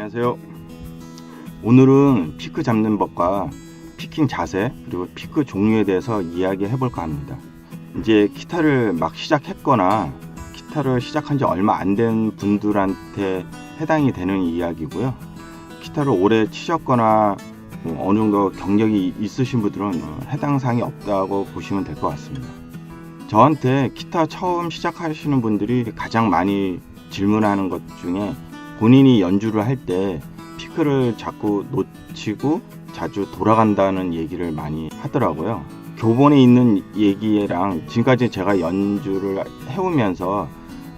안녕하세요. 오늘은 피크 잡는 법과 피킹 자세 그리고 피크 종류에 대해서 이야기해 볼까 합니다. 이제 기타를 막 시작했거나 기타를 시작한 지 얼마 안 된 분들한테 해당이 되는 이야기고요. 기타를 오래 치셨거나 어느 정도 경력이 있으신 분들은 해당 사항이 없다고 보시면 될 것 같습니다. 저한테 기타 처음 시작하시는 분들이 가장 많이 질문하는 것 중에 본인이 연주를 할 때 피크를 자꾸 놓치고 자주 돌아간다는 얘기를 많이 하더라고요. 교본에 있는 얘기랑 지금까지 제가 연주를 해오면서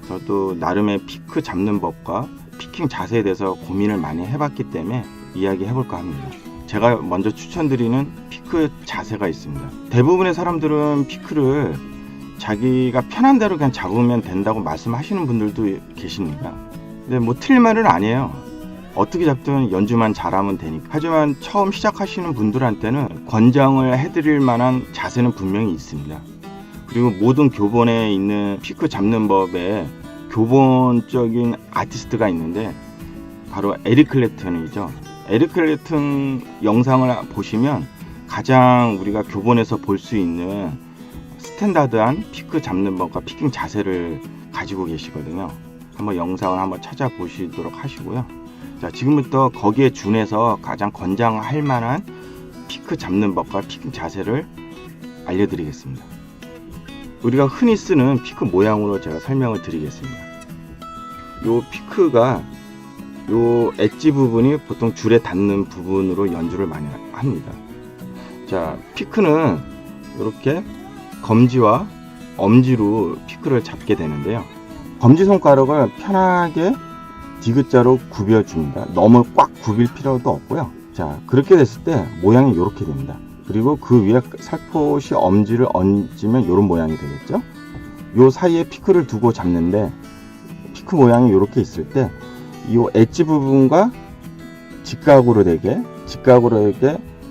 저도 나름의 피크 잡는 법과 피킹 자세에 대해서 고민을 많이 해봤기 때문에 이야기해 볼까 합니다. 제가 먼저 추천드리는 피크 자세가 있습니다. 대부분의 사람들은 피크를 자기가 편한 대로 그냥 잡으면 된다고 말씀하시는 분들도 계십니다. 근데 뭐 틀린 말은 아니에요. 어떻게 잡든 연주만 잘하면 되니까. 하지만 처음 시작하시는 분들한테는 권장을 해드릴 만한 자세는 분명히 있습니다. 그리고 모든 교본에 있는 피크 잡는 법에 교본적인 아티스트가 있는데 바로 에릭 클랩튼이죠. 에릭 클랩튼 영상을 보시면 가장 우리가 교본에서 볼 수 있는 스탠다드한 피크 잡는 법과 피킹 자세를 가지고 계시거든요. 한번 영상을 한번 찾아보시도록 하시고요. 자, 지금부터 거기에 준해서 가장 권장할 만한 피크 잡는 법과 피킹 자세를 알려드리겠습니다. 우리가 흔히 쓰는 피크 모양으로 제가 설명을 드리겠습니다. 요 피크가 요 엣지 부분이 보통 줄에 닿는 부분으로 연주를 많이 합니다. 자, 피크는 이렇게 검지와 엄지로 피크를 잡게 되는데요. 검지손가락을 편하게 디귿자로 굽여줍니다. 너무 꽉 굽일 필요도 없고요. 자, 그렇게 됐을 때 모양이 이렇게 됩니다. 그리고 그 위에 살포시 엄지를 얹으면 이런 모양이 되겠죠. 요 사이에 피크를 두고 잡는데 피크 모양이 이렇게 있을 때 이 엣지 부분과 직각으로 되게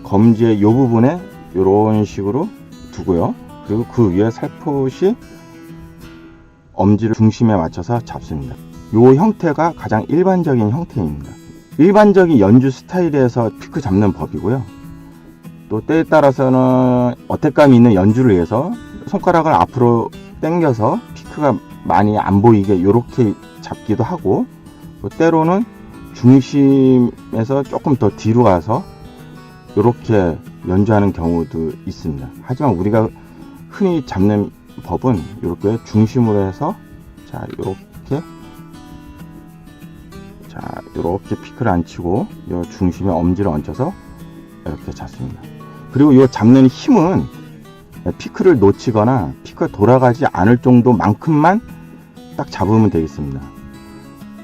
검지의 요 부분에 이런 식으로 두고요. 그리고 그 위에 살포시 엄지를 중심에 맞춰서 잡습니다. 이 형태가 가장 일반적인 형태입니다. 일반적인 연주 스타일에서 피크 잡는 법이고요. 또 때에 따라서는 어택감 있는 연주를 위해서 손가락을 앞으로 당겨서 피크가 많이 안 보이게 이렇게 잡기도 하고, 또 때로는 중심에서 조금 더 뒤로 가서 이렇게 연주하는 경우도 있습니다. 하지만 우리가 흔히 잡는 법은 이렇게 중심으로 해서 이렇게 피크를 안 치고 이 중심에 엄지를 얹어서 이렇게 잡습니다. 그리고 이 잡는 힘은 피크를 놓치거나 피크가 돌아가지 않을 정도만큼만 딱 잡으면 되겠습니다.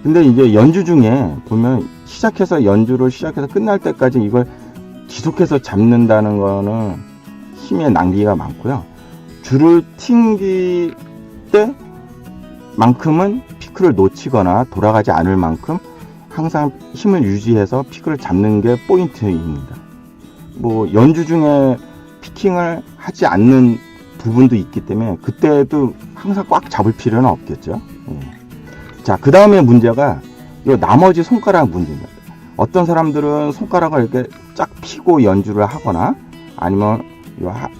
근데 이제 연주 중에 보면 연주를 시작해서 끝날 때까지 이걸 지속해서 잡는다는 거는 힘의 낭비가 많고요. 줄을 튕길 때만큼은 피크를 놓치거나 돌아가지 않을 만큼 항상 힘을 유지해서 피크를 잡는 게 포인트입니다. 뭐 연주 중에 피킹을 하지 않는 부분도 있기 때문에 그때도 항상 꽉 잡을 필요는 없겠죠. 자, 그 다음에 문제가 이 나머지 손가락 문제입니다. 어떤 사람들은 손가락을 이렇게 쫙 펴고 연주를 하거나 아니면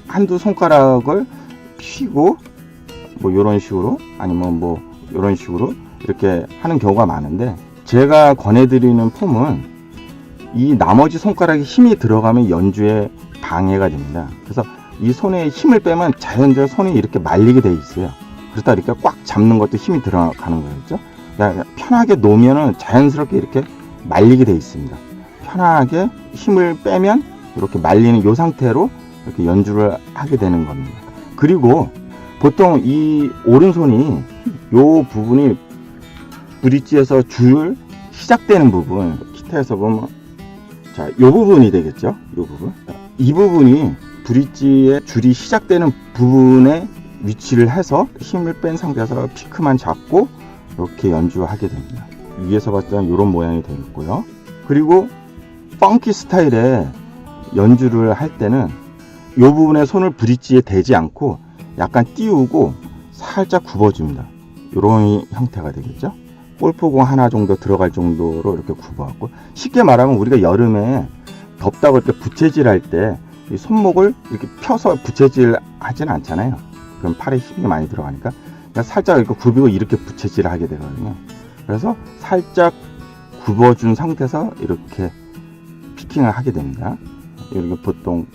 한두 손가락을 펴고 뭐 이런 식으로 아니면 뭐 이런 식으로 이렇게 하는 경우가 많은데, 제가 권해드리는 폼은 이 나머지 손가락에 힘이 들어가면 연주에 방해가 됩니다. 그래서 이 손에 힘을 빼면 자연적으로 손이 이렇게 말리게 돼 있어요. 그러다 이렇게 꽉 잡는 것도 힘이 들어가는 거겠죠. 편하게 놓으면 자연스럽게 이렇게 말리게 돼 있습니다. 편하게 힘을 빼면 이렇게 말리는 이 상태로 이렇게 연주를 하게 되는 겁니다. 그리고 보통 이 오른손이 요 부분이 브릿지에서 줄 시작되는 부분, 기타에서 보면 자, 요 부분이 되겠죠. 요 부분. 이 부분이 브릿지의 줄이 시작되는 부분에 위치를 해서 힘을 뺀 상태에서 피크만 잡고 이렇게 연주하게 됩니다. 위에서 봤을 때는 이런 모양이 되겠고요. 그리고 펑키 스타일의 연주를 할 때는 이 부분에 손을 브릿지에 대지 않고 약간 띄우고 살짝 굽어줍니다. 이런 형태가 되겠죠. 골프공 하나 정도 들어갈 정도로 이렇게 굽어갖고, 쉽게 말하면 우리가 여름에 덥다고 이렇게 부채질 할 때 이 손목을 이렇게 펴서 부채질 하진 않잖아요. 그럼 팔에 힘이 많이 들어가니까 그냥 살짝 이렇게 굽이고 이렇게 부채질을 하게 되거든요. 그래서 살짝 굽어준 상태에서 이렇게 피킹을 하게 됩니다. 이렇게 보통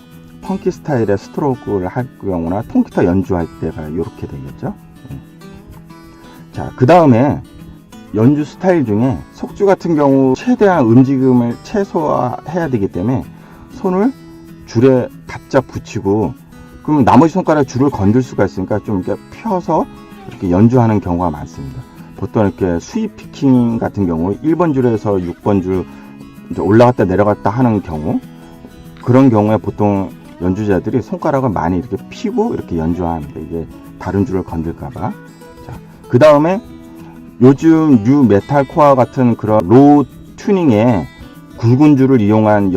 펑키 스타일의 스트로크를 할 경우나 통기타 연주할 때가 이렇게 되겠죠. 자, 그 다음에 연주 스타일 중에 속주 같은 경우 최대한 움직임을 최소화해야 되기 때문에 손을 줄에 바짝 붙이고, 그러면 나머지 손가락 줄을 건들 수가 있으니까 좀 이렇게 펴서 이렇게 연주하는 경우가 많습니다. 보통 이렇게 스윕 피킹 같은 경우 1번 줄에서 6번 줄 이제 올라갔다 내려갔다 하는 경우, 그런 경우에 보통 연주자들이 손가락을 많이 이렇게 펴고 이렇게 연주합니다. 이게 다른 줄을 건들까봐. 자, 그 다음에 요즘 뉴 메탈 코어 같은 그런 로우 튜닝에 굵은 줄을 이용한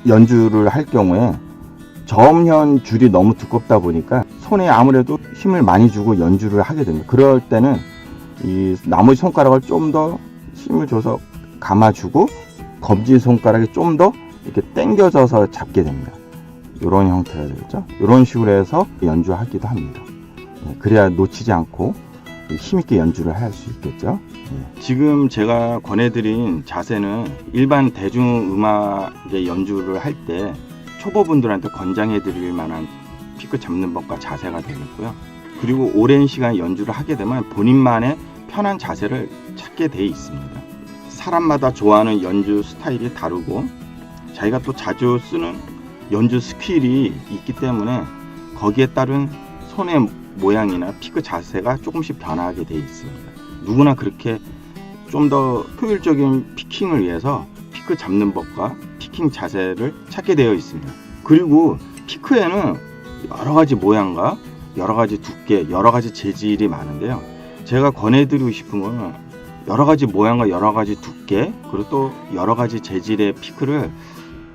연주를 할 경우에 저음현 줄이 너무 두껍다 보니까 손에 아무래도 힘을 많이 주고 연주를 하게 됩니다. 그럴 때는 이 나머지 손가락을 좀 더 힘을 줘서 감아주고 검지 손가락이 좀 더 이렇게 당겨져서 잡게 됩니다. 이런 형태가 되겠죠. 이런 식으로 해서 연주하기도 합니다. 그래야 놓치지 않고 힘있게 연주를 할 수 있겠죠. 지금 제가 권해드린 자세는 일반 대중음악의 연주를 할 때 초보분들한테 권장해드릴 만한 피크 잡는 법과 자세가 되겠고요. 그리고 오랜 시간 연주를 하게 되면 본인만의 편한 자세를 찾게 돼 있습니다. 사람마다 좋아하는 연주 스타일이 다르고 자기가 또 자주 쓰는 연주 스킬이 있기 때문에 거기에 따른 손의 모양이나 피크 자세가 조금씩 변화하게 돼 있습니다. 누구나 그렇게 좀 더 효율적인 피킹을 위해서 피크 잡는 법과 피킹 자세를 찾게 되어 있습니다. 그리고 피크에는 여러 가지 모양과 여러 가지 두께, 여러 가지 재질이 많은데요. 제가 권해드리고 싶은 거는 여러 가지 모양과 여러 가지 두께, 그리고 또 여러 가지 재질의 피크를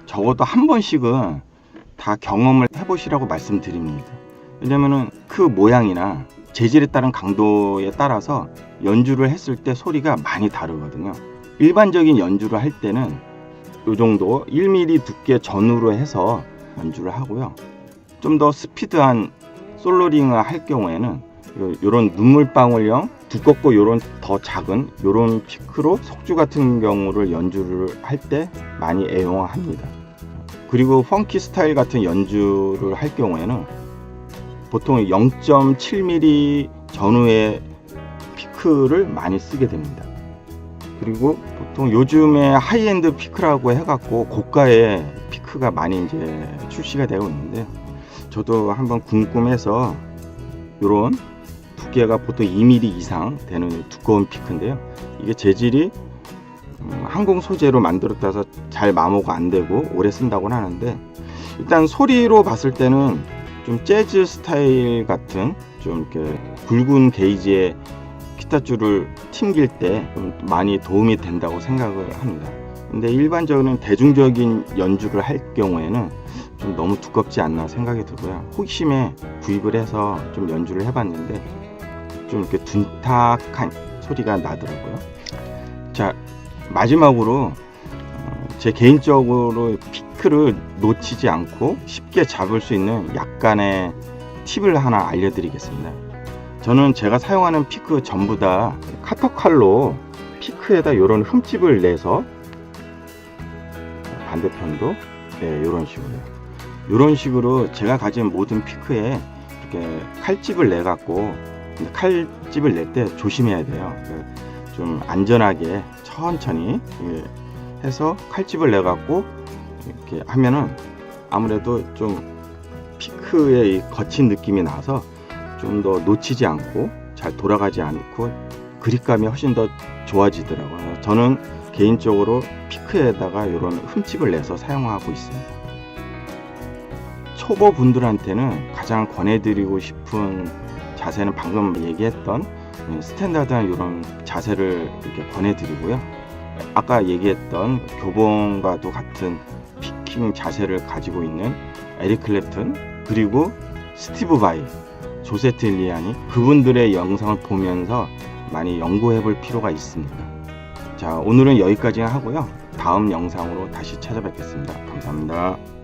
적어도 한 번씩은 다 경험을 해보시라고 말씀드립니다. 왜냐면은 그 모양이나 재질에 따른 강도에 따라서 연주를 했을 때 소리가 많이 다르거든요. 일반적인 연주를 할 때는 이 정도 1mm 두께 전후로 해서 연주를 하고요. 좀 더 스피드한 솔로링을 할 경우에는 이런 눈물방울형 두껍고 이런 더 작은 이런 피크로 속주 같은 경우를 연주를 할 때 많이 애용합니다. 그리고 펑키 스타일 같은 연주를 할 경우에는 보통 0.7mm 전후의 피크를 많이 쓰게 됩니다. 그리고 보통 요즘에 하이엔드 피크라고 해갖고 고가의 피크가 많이 이제 출시가 되고 있는데, 저도 한번 궁금해서 이런 두께가 보통 2mm 이상 되는 두꺼운 피크인데요. 이게 재질이 항공 소재로 만들었다서 잘 마모가 안 되고 오래 쓴다고 하는데, 일단 소리로 봤을 때는 좀 재즈 스타일 같은 좀 이렇게 굵은 게이지의 기타 줄을 튕길 때 좀 많이 도움이 된다고 생각을 합니다. 근데 일반적인 대중적인 연주를 할 경우에는 좀 너무 두껍지 않나 생각이 들고요. 호기심에 구입을 해서 좀 연주를 해봤는데 좀 이렇게 둔탁한 소리가 나더라고요. 자, 마지막으로 제 개인적으로 피크를 놓치지 않고 쉽게 잡을 수 있는 약간의 팁을 하나 알려드리겠습니다. 저는 제가 사용하는 피크 전부 다 카터칼로 피크에다 이런 흠집을 내서, 반대편도 이런 식으로요. 이런 식으로 제가 가진 모든 피크에 이렇게 칼집을 내 갖고, 칼집을 낼 때 조심해야 돼요. 좀 안전하게 천천히 해서 칼집을 내 갖고 이렇게 하면은 아무래도 좀 피크의 이 거친 느낌이 나서 좀 더 놓치지 않고 잘 돌아가지 않고 그립감이 훨씬 더 좋아지더라고요. 저는 개인적으로 피크에다가 이런 흠집을 내서 사용하고 있습니다. 초보 분들한테는 가장 권해드리고 싶은 자세는 방금 얘기했던 스탠다드한 이런 자세를 이렇게 권해드리고요. 아까 얘기했던 교본과도 같은 피킹 자세를 가지고 있는 에릭 클랩튼, 그리고 스티브 바이, 조세 틸리아니, 그분들의 영상을 보면서 많이 연구해 볼 필요가 있습니다. 자, 오늘은 여기까지 하고요. 다음 영상으로 다시 찾아뵙겠습니다. 감사합니다.